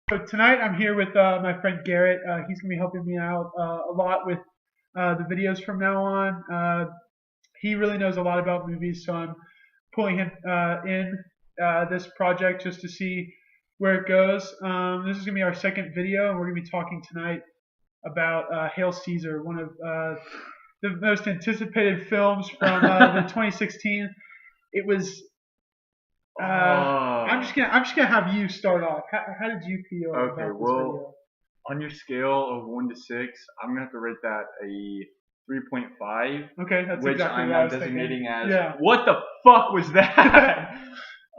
So tonight I'm here with my friend Garrett. He's going to be helping me out a lot with the videos from now on. He really knows a lot about movies, so I'm pulling him in this project just to see where it goes. This is going to be our second video, and we're going to be talking tonight about Hail Caesar, one of the most anticipated films from the 2016. It was I'm just gonna have you start off. How did you feel Okay, about this well, on your scale of 1 to 6, I'm gonna have to rate that a 3.5, video? Okay, that's which exactly I'm what I now was thinking. designating as Yeah. what the fuck was that?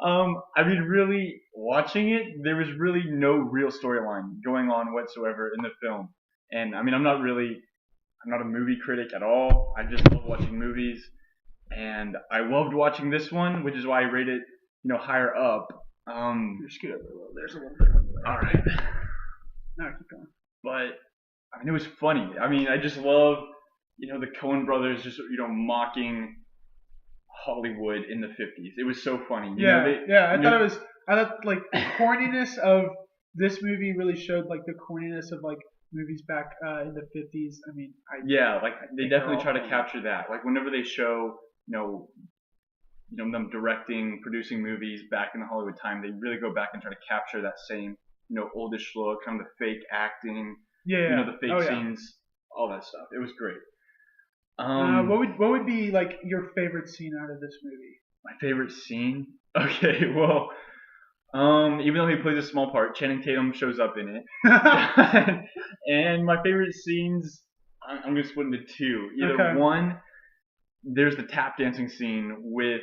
I mean, really, watching it, there was really no real storyline going on whatsoever in the film. And I mean, I'm not a movie critic at all. I just love watching movies, and I loved watching this one, which is why I rate it, higher up. Scoot over a little. There's a little bit of All right. No, keep going. But I mean, it was funny. I mean, I just love, the Coen brothers just mocking Hollywood in the 50s. It was so funny. Yeah. I thought like the corniness of this movie really showed like the corniness of like movies back in the 50s. I mean, Yeah, like they think they're definitely all try to funny. capture that. Like whenever they show, them directing, producing movies back in the Hollywood time, they really go back and try to capture that same, oldish look, kind of the fake acting, Yeah. the fake Oh yeah. scenes, all that stuff. It was great. What would be like your favorite scene out of this movie? My favorite scene? Okay, well, even though he plays a small part, Channing Tatum shows up in it. And my favorite scenes, I'm going to split into two. Either Okay. one, there's the tap dancing scene with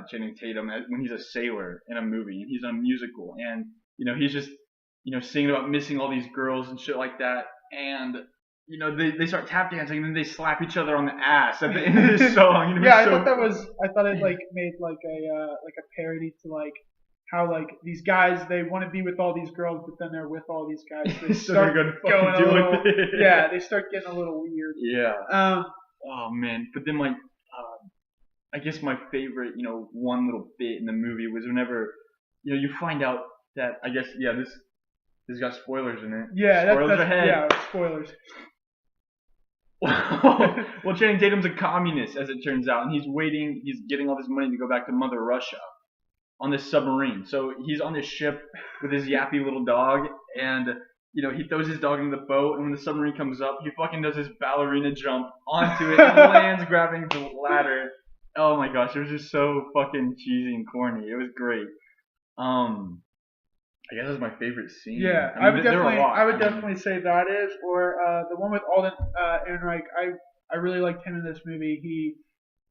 Channing Tatum when he's a sailor in a movie, and he's in a musical, and, he's just, singing about missing all these girls and shit like that, and they start tap dancing and then they slap each other on the ass at the end of this song. Yeah, I thought it like made like a parody to like how like these guys they want to be with all these girls but then they're with all these guys they So they're start gonna going fucking a do little it. yeah they start getting a little weird. Yeah. Um, Oh man. But then I guess my favorite, one little bit in the movie was whenever, you find out that I guess this got spoilers in it. yeah, Spoilers that's ahead. yeah spoilers. Well, Channing Tatum's a communist, as it turns out, and he's getting all this money to go back to Mother Russia on this submarine. So he's on this ship with his yappy little dog, and he throws his dog in the boat, and when the submarine comes up, he fucking does his ballerina jump onto it and lands grabbing the ladder. Oh my gosh, it was just so fucking cheesy and corny. It was great. I guess that's my favorite scene. Yeah, I mean, there were a lot. I would definitely say that is, or the one with Alden Ehrenreich. I really liked him in this movie.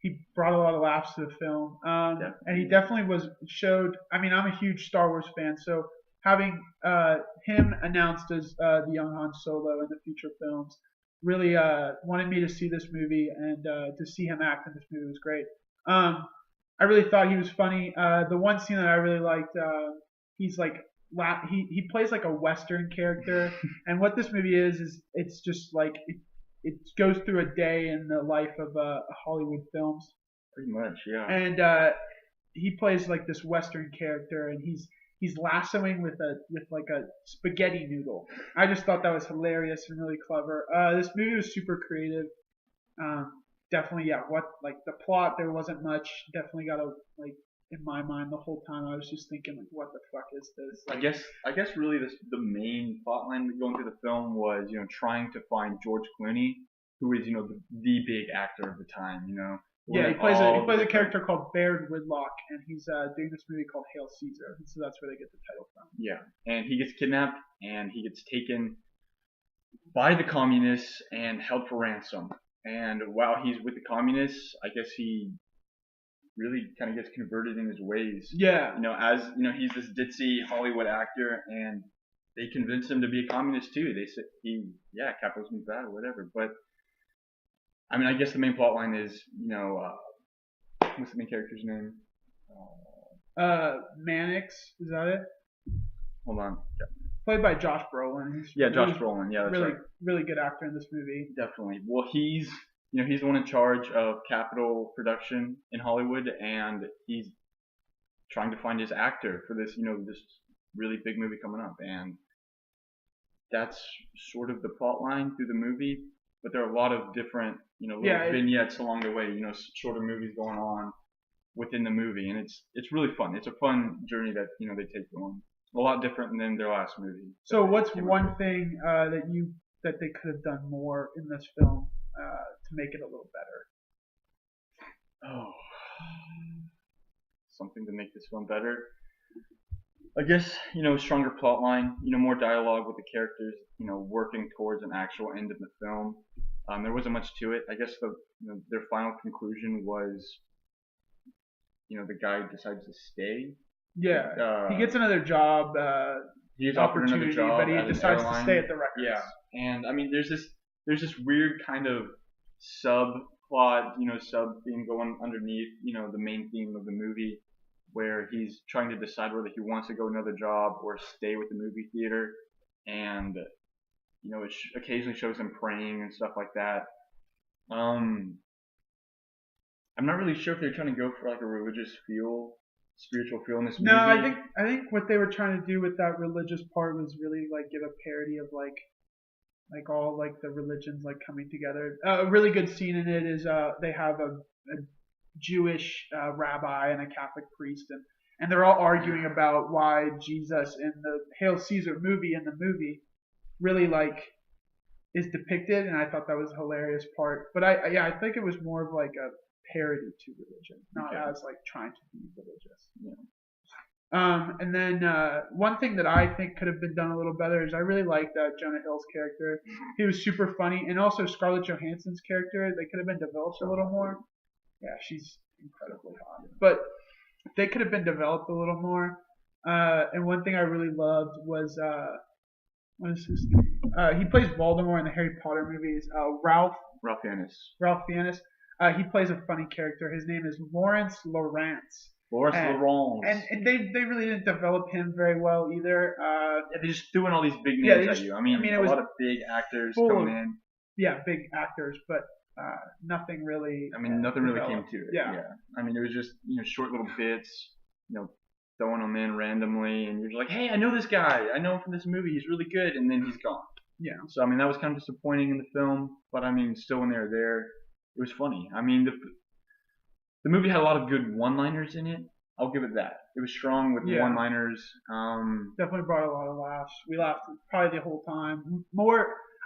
He brought a lot of laughs to the film, and he definitely showed. I mean, I'm a huge Star Wars fan, so having him announced as the young Han Solo in the future films really wanted me to see this movie, and to see him act in this movie was great. I really thought he was funny. The one scene that I really liked, he's like he plays like a Western character, and what this movie is it's just like it goes through a day in the life of Hollywood films, Pretty much, yeah. and he plays like this Western character, and he's lassoing with like a spaghetti noodle. I just thought that was hilarious and really clever. This movie was super creative. Definitely, yeah. What like the plot? There wasn't much. Definitely got a like in my mind the whole time. I was just thinking like, what the fuck is this? I guess really the main plot line going through the film was trying to find George Clooney, who is the big actor of the time. Yeah, he winning plays all he plays the a different- character called Baird Whitlock, and he's doing this movie called Hail Caesar, and so that's where they get the title from. Yeah, and he gets kidnapped and he gets taken by the communists and held for ransom. And while he's with the communists, I guess he really kind of gets converted in his ways. Yeah, As he's this ditzy Hollywood actor, and they convince him to be a communist too. They say capitalism's bad or whatever. But I mean, I guess the main plot line is, what's the main character's name? Mannix, is that it? Hold on. Played by Josh Brolin. Yeah, Josh Brolin. Yeah, that's really, right. really good actor in this movie. Definitely. Well, he's the one in charge of Capitol production in Hollywood, and he's trying to find his actor for this this really big movie coming up. And that's sort of the plot line through the movie. But there are a lot of different, little Yeah, vignettes along the way. Shorter movies going on within the movie, and it's really fun. It's a fun journey that they take you on. A lot different than their last movie. So what's one thing that they could have done more in this film to make it a little better? Oh, something to make this film better. I guess stronger plot line. More dialogue with the characters. Working towards an actual end of the film. There wasn't much to it. I guess their final conclusion was, the guy decides to stay. Yeah, he gets another job. He's offered another job, but he decides to stay at the records. Yeah, and I mean, there's this weird kind of subplot, sub theme going underneath, the main theme of the movie, where he's trying to decide whether he wants to go another job or stay with the movie theater, and it occasionally shows him praying and stuff like that. I'm not really sure if they're trying to go for like a religious spiritual feel in this movie. No, I think what they were trying to do with that religious part was really like give a parody of like all like the religions like coming together. A really good scene in it is they have a Jewish rabbi and a Catholic priest, and they're all arguing about why Jesus in the Hail Caesar movie really like is depicted, and I thought that was a hilarious part. But I think it was more of like a parody to religion, not as like trying to be religious. Yeah. And then one thing that I think could have been done a little better is I really liked Jonah Hill's character. He was super funny, and also Scarlett Johansson's character. They could have been developed a little more. Yeah, she's incredibly hot, but they could have been developed a little more. And one thing I really loved was what is his name? He plays Voldemort in the Harry Potter movies. Ralph Fiennes. He plays a funny character. His name is Lawrence Lawrence. And they really didn't develop him very well either. They just threw in all these big names at you. I mean it was a lot of big actors coming in. Yeah, big actors, but nothing really. I mean, nothing really came to it. Yeah. I mean, it was just short little bits, throwing them in randomly, and you're just like, hey, I know this guy. I know him from this movie. He's really good, and then he's gone. Yeah. So I mean, that was kind of disappointing in the film, but I mean, still when they were there, it was funny. I mean, the movie had a lot of good one-liners in it. I'll give it that. It was strong with one-liners. Definitely brought a lot of laughs. We laughed probably the whole time.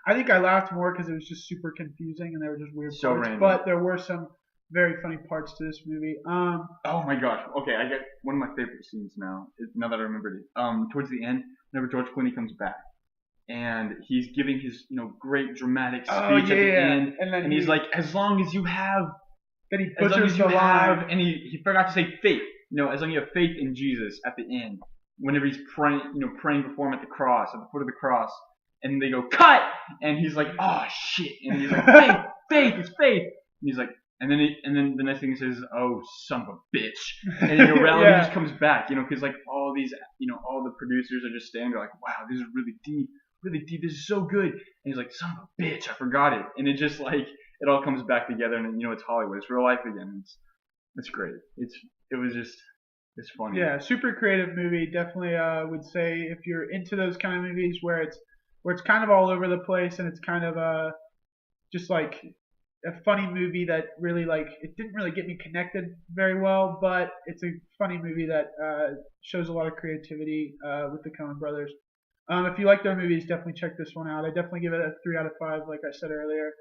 I think I laughed more because it was just super confusing and they were just weird parts. Random. But there were some very funny parts to this movie. Oh my gosh. Okay, I get one of my favorite scenes now. Now that I remembered it. Towards the end, whenever George Clooney comes back, and he's giving his great dramatic speech at the end, and he's like, as long as you have, then he butchers the line, and he forgot to say faith. As long as you have faith in Jesus at the end, whenever he's praying, praying before him at the foot of the cross. And they go, cut! And he's like, oh, shit. And he's like, faith, it's faith. And he's like, and then the next thing he says is, oh, son of a bitch. And then reality just comes back, because like all these, all the producers are just standing there like, wow, this is really deep, this is so good. And he's like, son of a bitch, I forgot it. And it just like, it all comes back together and it's Hollywood. It's real life again. It's great. It's funny. Yeah, super creative movie. Definitely would say if you're into those kind of movies where it's kind of all over the place and it's kind of just like a funny movie that really like it didn't really get me connected very well, but it's a funny movie that shows a lot of creativity with the Coen brothers. If you like their movies, definitely check this one out. I definitely give it a 3 out of 5, like I said earlier.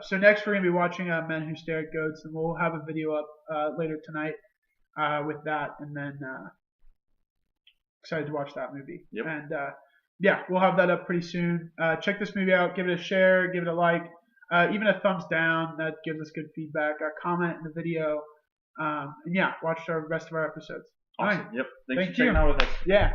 So next we're gonna be watching Men Who Stare at Goats, and we'll have a video up later tonight with that, and then excited to watch that movie. Yep. And yeah, we'll have that up pretty soon. Check this movie out. Give it a share. Give it a like. Even a thumbs down. That gives us good feedback. Comment in the video. And yeah, watch the rest of our episodes. Awesome. Right. Yep. Thanks for checking out with us. Yeah.